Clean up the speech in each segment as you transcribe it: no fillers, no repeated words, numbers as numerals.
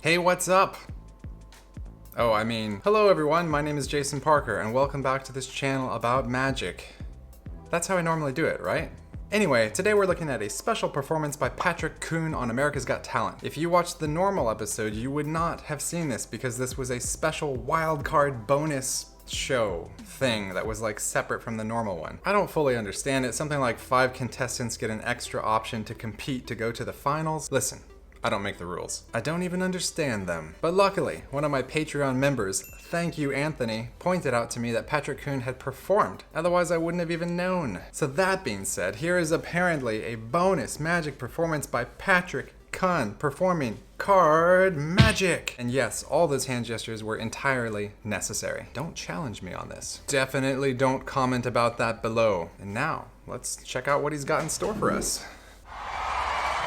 Hey, what's up? Hello everyone, my name is Jason Parker and welcome back to this channel about magic. That's how I normally do it, right? Anyway, today we're looking at a special performance by Patrick Kun on America's Got Talent. If you watched the normal episode, you would not have seen this because this was a special wildcard bonus show thing that was like separate from the normal one. I don't fully understand it. Something like 5 contestants get an extra option to compete to go to the finals. Listen, I don't make the rules. I don't even understand them. But luckily, one of my Patreon members, thank you Anthony, pointed out to me that Patrick Kun had performed. Otherwise I wouldn't have even known. So that being said, here is apparently a bonus magic performance by Patrick Kun performing card magic. And yes, all those hand gestures were entirely necessary. Don't challenge me on this. Definitely don't comment about that below. And now, let's check out what he's got in store for us.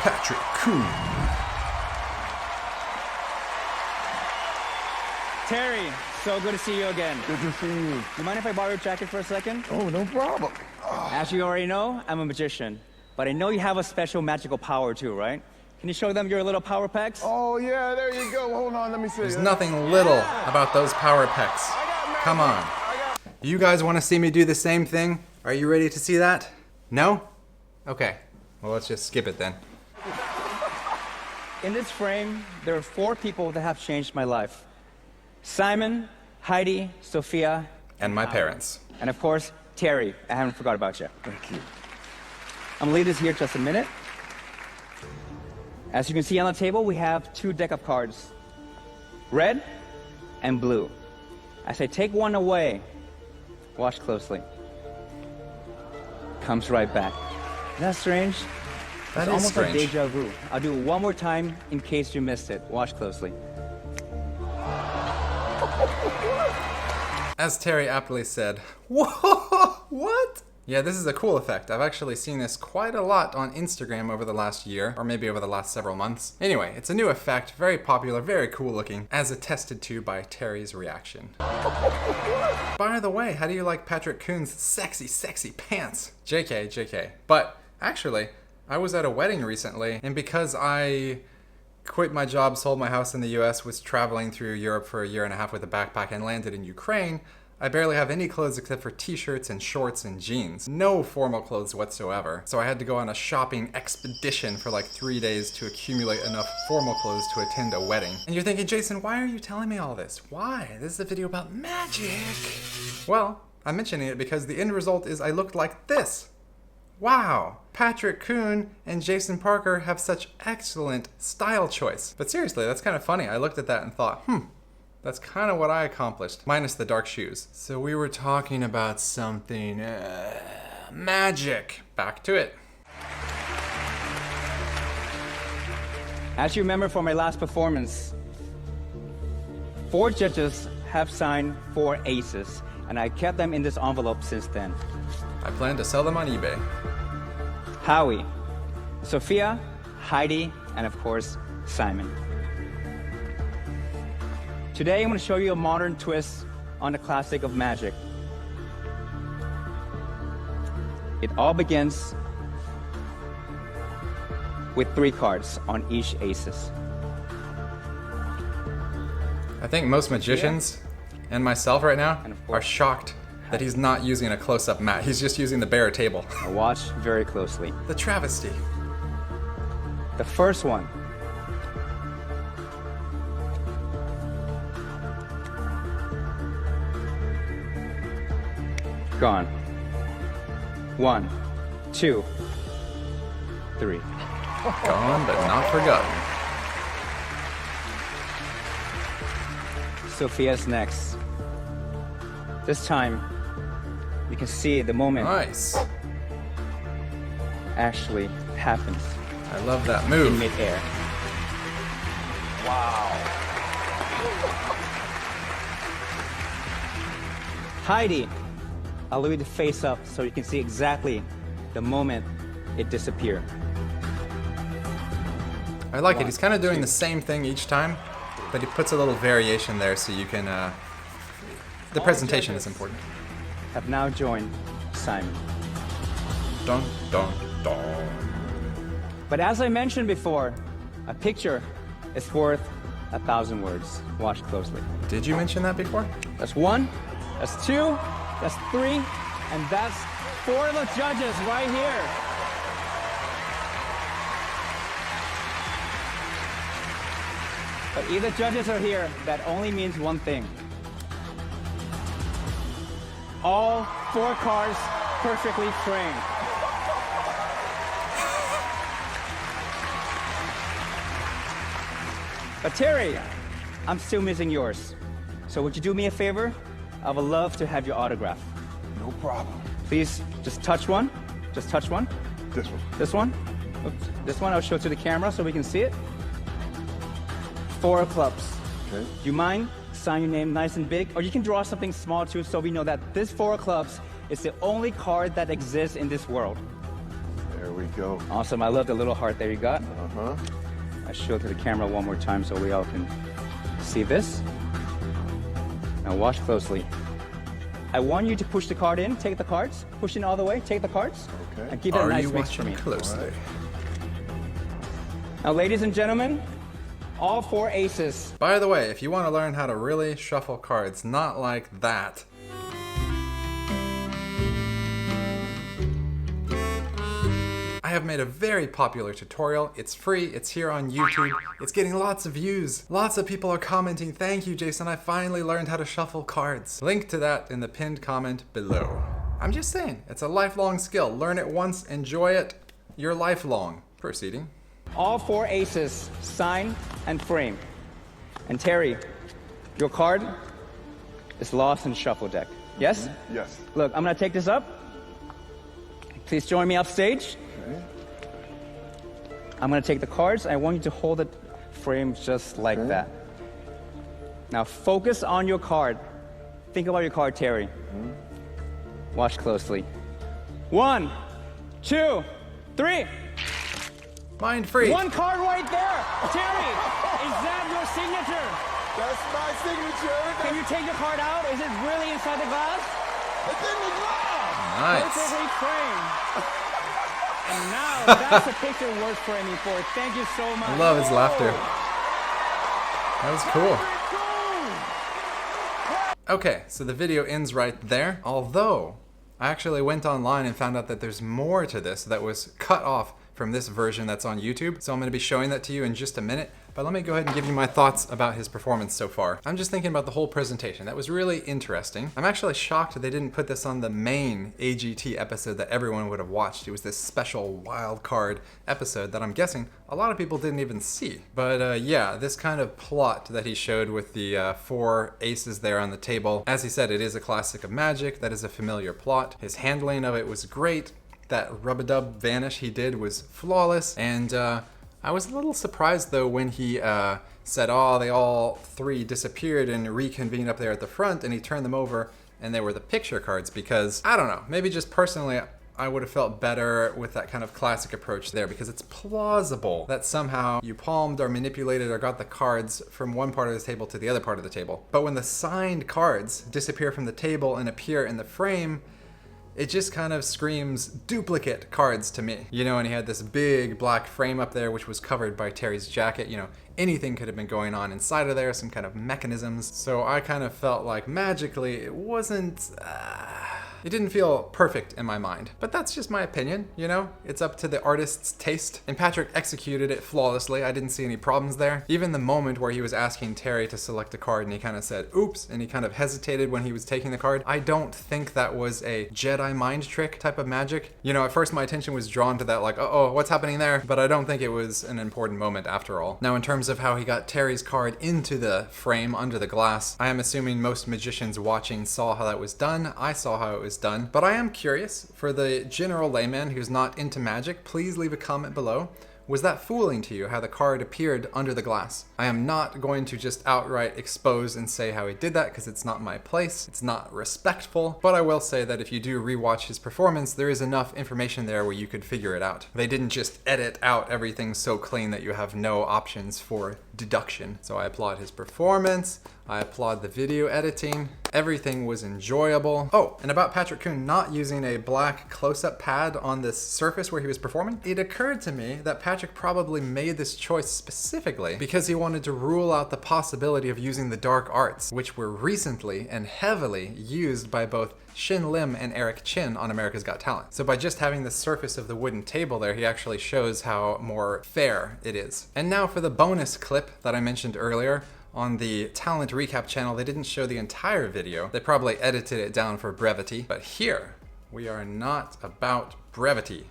Patrick Kun. Terry, so good to see you again. Good to see you. Do you mind if I borrow your jacket for a second? Oh, no problem. As you already know, I'm a magician, but I know you have a special magical power too, right? Can you show them your little power pecs? Oh, yeah, there you go. Hold on, let me see. There's nothing little about those power pecs. Come on. You guys want to see me do the same thing? Are you ready to see that? No? Okay. Well, let's just skip it then. In this frame, there are 4 people that have changed my life. Simon, Heidi, Sophia, And my parents. and of course, Terry. I haven't forgot about you. Thank you. I'm gonna leave this here just a minute. As you can see on the table, we have 2 deck of cards. Red and blue. As I take one away, watch closely. Comes right back. Isn't that strange? That It's is almost strange. like deja vu. I'll do it one more time in case you missed it. Watch closely. As Terry aptly said, whoa, what? Yeah, this is a cool effect. I've actually seen this quite a lot on Instagram over the last year, or maybe over the last several months. Anyway, it's a new effect, very popular, very cool looking, as attested to by Terry's reaction. By the way, how do you like Patrick Kun's sexy, sexy pants? JK, JK. But actually, I was at a wedding recently, and because I quit my job, sold my house in the US, was traveling through Europe for a year and a half with a backpack and landed in Ukraine, I barely have any clothes except for t-shirts and shorts and jeans. No formal clothes whatsoever. So I had to go on a shopping expedition for like 3 days to accumulate enough formal clothes to attend a wedding. And you're thinking, Jason, why are you telling me all this? Why? This is a video about magic. Well, I'm mentioning it because the end result is I looked like this. Wow, Patrick Kun and Jason Parker have such excellent style choice. But seriously, that's kind of funny. I looked at that and thought, that's kind of what I accomplished, minus the dark shoes. So we were talking about something, magic. Back to it. As you remember from my last performance, 4 judges have signed 4 aces, and I kept them in this envelope since then. I plan to sell them on eBay. Howie, Sophia, Heidi, and of course, Simon. Today I'm going to show you a modern twist on the classic of magic. It all begins with 3 cards on each aces. I think most magicians and myself right now And of course- are shocked that he's not using a close-up mat. He's just using the bare table. Now watch very closely. The travesty. The first one. Gone. 1, 2, 3. Gone but not forgotten. Sophia's next. This time, you can see the moment Nice. actually happens I love that in move. midair. Heidi, I'll leave you the face up so you can see exactly the moment it disappeared. I like it. He's kind of doing the same thing each time, but he puts a little variation there so you can, the presentation is important. Have now joined Simon. Dun, dun, dun. But as I mentioned before, a picture is worth 1,000 words. Watch closely. Did you mention that before? That's 1, that's 2, that's 3, and that's 4 of the judges right here. But if the judges are here, that only means one thing. All 4 cards perfectly framed. But Terry, I'm still missing yours. So would you do me a favor? I would love to have your autograph. No problem. Please, just touch one. Just touch one. This one. This one. Oops. This one, I'll show it to the camera so we can see it. 4 of clubs. Okay. Do you mind sign your name nice and big? Or you can draw something small too so we know that this 4 of clubs is the only card that exists in this world. There we go. Awesome, I love the little heart there you got. Uh-huh. I'll show it to the camera one more time so we all can see this. Now watch closely. I want you to push the card in, take the cards, push in all the way, take the cards, Okay. and keep it a Are nice you mix for watching me. closely? Now ladies and gentlemen, all 4 aces. By the way, if you want to learn how to really shuffle cards, not like that. I have made a very popular tutorial. It's free, it's here on YouTube. It's getting lots of views. Lots of people are commenting, "Thank you, Jason, I finally learned how to shuffle cards." Link to that in the pinned comment below. I'm just saying, it's a lifelong skill. Learn it once, enjoy it, you're lifelong. Proceeding. All 4 aces, sign and frame. And Terry, your card is lost in shuffle deck. Yes? Yes. Look, I'm gonna take this up. Please join me upstage. Okay. I'm gonna take the cards. I want you to hold it framed just like Okay. that. Now focus on your card. Think about your card, Terry. Watch closely. 1, 2, 3. Mind free. 1 card right there. Terry, is that your signature? That's my signature. Can you take the card out? Is it really inside the glass? It's in the glass. Nice. Perfectly framed. And now that's a picture worth framing for. Thank you so much. I love his laughter. That was cool. Okay, so the video ends right there. Although, I actually went online and found out that there's more to this that was cut off from this version that's on YouTube. So I'm going to be showing that to you in just a minute. But let me go ahead and give you my thoughts about his performance so far. I'm just thinking about the whole presentation. That was really interesting. I'm actually shocked that they didn't put this on the main AGT episode that everyone would have watched. It was this special wild card episode that I'm guessing a lot of people didn't even see. But yeah, this kind of plot that he showed with the 4 aces there on the table. As he said, it is a classic of Magic. That is a familiar plot. His handling of it was great. That rub-a-dub vanish he did was flawless. And I was a little surprised though when he said, oh, they all 3 disappeared and reconvened up there at the front, and he turned them over and they were the picture cards, because, I don't know, maybe just personally I would have felt better with that kind of classic approach there, because it's plausible that somehow you palmed or manipulated or got the cards from one part of the table to the other part of the table. But when the signed cards disappear from the table and appear in the frame, it just kind of screams duplicate cards to me. You know, and he had this big black frame up there which was covered by Terry's jacket. You know, anything could have been going on inside of there, some kind of mechanisms. So I kind of felt like magically it wasn't... it didn't feel perfect in my mind. But that's just my opinion, you know? It's up to the artist's taste. And Patrick executed it flawlessly. I didn't see any problems there. Even the moment where he was asking Terry to select a card and he kind of said, oops, and he kind of hesitated when he was taking the card. I don't think that was a Jedi mind trick type of magic. You know, at first my attention was drawn to that, like, uh-oh, what's happening there? But I don't think it was an important moment after all. Now, in terms of how he got Terry's card into the frame under the glass, I am assuming most magicians watching saw how that was done. I saw how it was done, but I am curious, for the general layman who's not into magic, please leave a comment below. Was that fooling to you, how the card appeared under the glass? I am not going to just outright expose and say how he did that, because it's not my place, it's not respectful, but I will say that if you do rewatch his performance, there is enough information there where you could figure it out. They didn't just edit out everything so clean that you have no options for deduction. So I applaud his performance, I applaud the video editing, everything was enjoyable. Oh, and about Patrick Kun not using a black close-up pad on this surface where he was performing, it occurred to me that Patrick probably made this choice specifically because he wanted to rule out the possibility of using the dark arts, which were recently and heavily used by both Shin Lim and Eric Chin on America's Got Talent. So by just having the surface of the wooden table there, he actually shows how more fair it is. And now for the bonus clip that I mentioned earlier. On the Talent Recap channel, they didn't show the entire video. They probably edited it down for brevity. But here, we are not about brevity.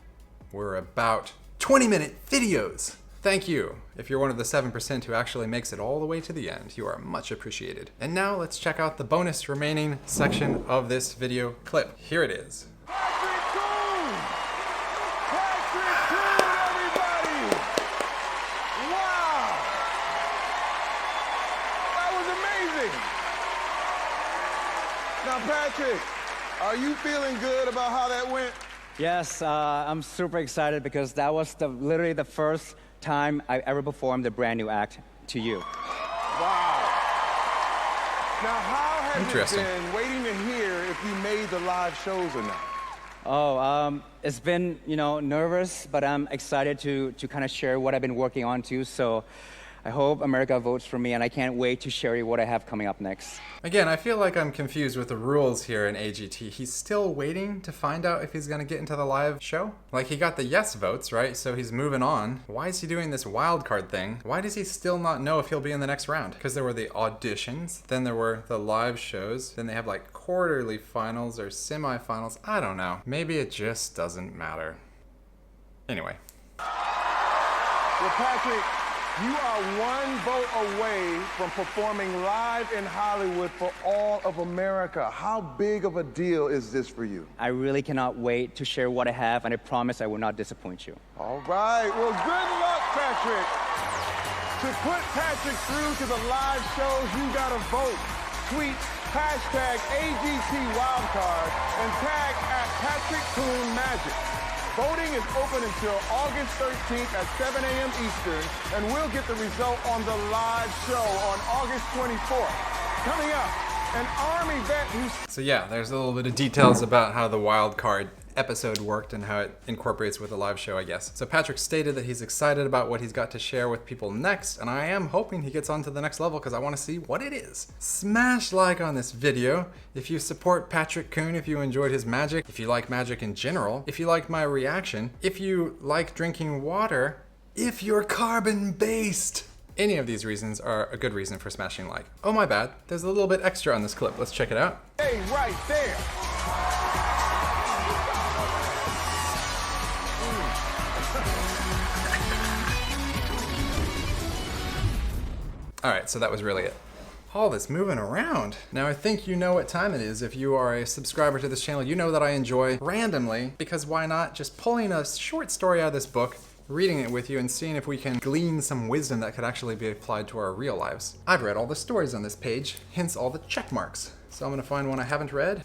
We're about 20-minute videos. Thank you. If you're one of the 7% who actually makes it all the way to the end, you are much appreciated. And now let's check out the bonus remaining section of this video clip. Here it is. Patrick Kun! Patrick Kun, everybody! Wow! That was amazing! Now, Patrick, are you feeling good about how that went? Yes, I'm super excited because that was literally the first time I ever performed a brand new act to you. Wow. Now, how has it been waiting to hear if you made the live shows or not? Oh, it's been, nervous, but I'm excited to kind of share what I've been working on too. So I hope America votes for me, and I can't wait to share what I have coming up next. Again, I feel like I'm confused with the rules here in AGT. He's still waiting to find out if he's gonna get into the live show? Like, he got the yes votes, right? So he's moving on. Why is he doing this wild card thing? Why does he still not know if he'll be in the next round? Because there were the auditions, then there were the live shows, then they have like quarterly finals or semifinals. I don't know. Maybe it just doesn't matter. Anyway. Well, Patrick, you are one vote away from performing live in Hollywood for all of America. How big of a deal is this for you? I really cannot wait to share what I have, and I promise I will not disappoint you. All right. Well, good luck, Patrick. To put Patrick through to the live shows, you got to vote. Tweet hashtag AGT WILDCARD and tag @PatrickKunMagic. Voting is open until August 13th at 7 a.m. Eastern, and we'll get the result on the live show on August 24th. Coming up, an Army vet who's... So yeah, there's a little bit of details about how the wild card episode worked and how it incorporates with the live show, I guess. So Patrick stated that he's excited about what he's got to share with people next, and I am hoping he gets on to the next level because I want to see what it is. Smash like on this video if you support Patrick Kun, if you enjoyed his magic, if you like magic in general, if you like my reaction, if you like drinking water, if you're carbon-based. Any of these reasons are a good reason for smashing like. Oh my bad, there's a little bit extra on this clip. Let's check it out. Hey, right there. All right, so that was really it. All this moving around. Now I think you know what time it is. If you are a subscriber to this channel, you know that I enjoy randomly, because why not, just pulling a short story out of this book, reading it with you, and seeing if we can glean some wisdom that could actually be applied to our real lives. I've read all the stories on this page, hence all the check marks. So I'm gonna find one I haven't read.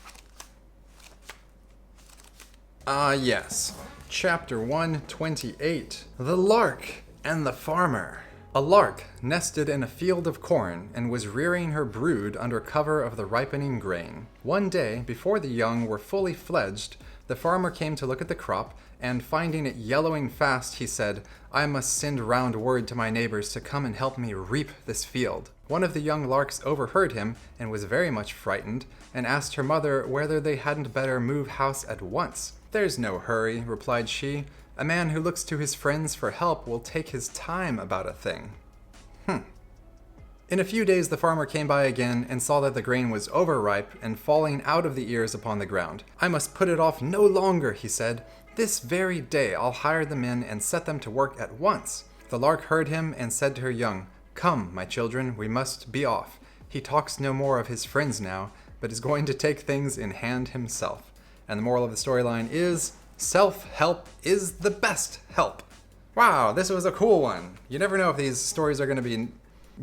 Yes. Chapter 128, The Lark and the Farmer. A lark nested in a field of corn and was rearing her brood under cover of the ripening grain. One day, before the young were fully fledged, the farmer came to look at the crop, and finding it yellowing fast, he said, "I must send round word to my neighbors to come and help me reap this field." One of the young larks overheard him and was very much frightened, and asked her mother whether they hadn't better move house at once. "There's no hurry," replied she. "A man who looks to his friends for help will take his time about a thing." In a few days the farmer came by again and saw that the grain was overripe and falling out of the ears upon the ground. "I must put it off no longer," he said. "This very day I'll hire the men and set them to work at once." The lark heard him and said to her young, "Come, my children, we must be off. He talks no more of his friends now, but is going to take things in hand himself." And the moral of the storyline is, self-help is the best help. Wow, this was a cool one. You never know if these stories are going to be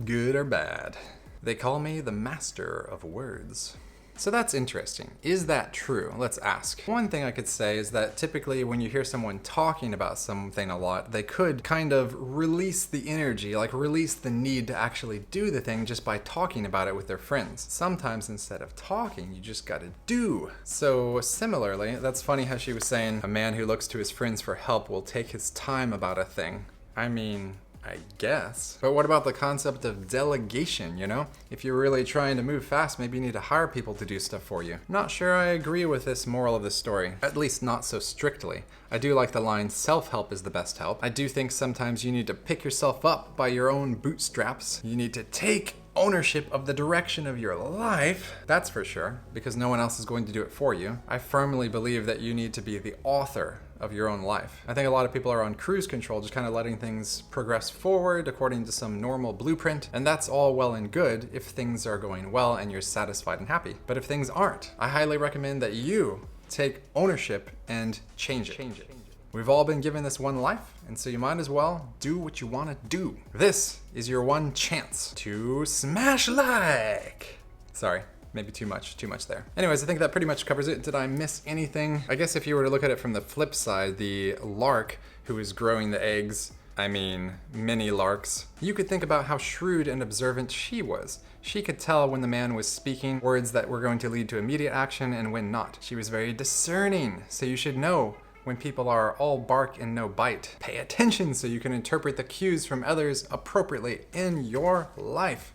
good or bad. They call me the master of words. So that's interesting. Is that true? Let's ask. One thing I could say is that typically when you hear someone talking about something a lot, they could kind of release the energy, like release the need to actually do the thing just by talking about it with their friends. Sometimes instead of talking, you just gotta do. So similarly, that's funny how she was saying a man who looks to his friends for help will take his time about a thing. I mean, I guess. But what about the concept of delegation, you know? If you're really trying to move fast, maybe you need to hire people to do stuff for you. Not sure I agree with this moral of the story, at least not so strictly. I do like the line, self-help is the best help. I do think sometimes you need to pick yourself up by your own bootstraps. You need to take ownership of the direction of your life, that's for sure, because no one else is going to do it for you. I firmly believe that you need to be the author of your own life. I think a lot of people are on cruise control, just kind of letting things progress forward according to some normal blueprint, and that's all well and good if things are going well and you're satisfied and happy. But if things aren't, I highly recommend that you take ownership and change it. We've all been given this one life, and so you might as well do what you want to do. This is your one chance to smash like. Sorry, maybe too much there. Anyways, I think that pretty much covers it. Did I miss anything? I guess if you were to look at it from the flip side, the lark who is growing the eggs, I mean, mini larks, you could think about how shrewd and observant she was. She could tell when the man was speaking words that were going to lead to immediate action and when not. She was very discerning, so you should know when people are all bark and no bite. Pay attention so you can interpret the cues from others appropriately in your life.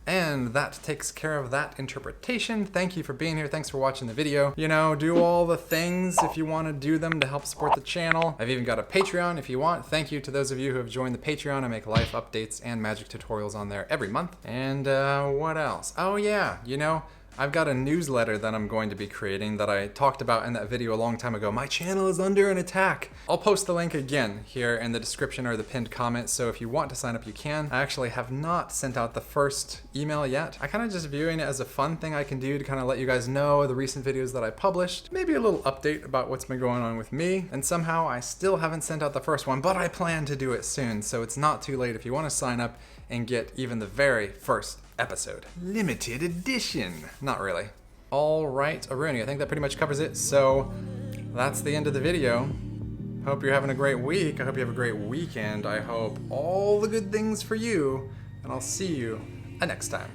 And that takes care of that interpretation. Thank you for being here. Thanks for watching the video. You know, do all the things if you want to do them to help support the channel. I've even got a Patreon if you want. Thank you to those of you who have joined the Patreon. I make life updates and magic tutorials on there every month. And what else? Oh yeah, you know, I've got a newsletter that I'm going to be creating that I talked about in that video a long time ago. My channel is under an attack. I'll post the link again here in the description or the pinned comment, so if you want to sign up, you can. I actually have not sent out the first email yet. I kind of just viewing it as a fun thing I can do to kind of let you guys know the recent videos that I published. Maybe a little update about what's been going on with me. And somehow I still haven't sent out the first one, but I plan to do it soon, so it's not too late if you want to sign up and get even the very first episode. Limited edition. Not really. All right, Aruni, I think that pretty much covers it. So that's the end of the video. Hope you're having a great week. I hope you have a great weekend. I hope all the good things for you, and I'll see you next time.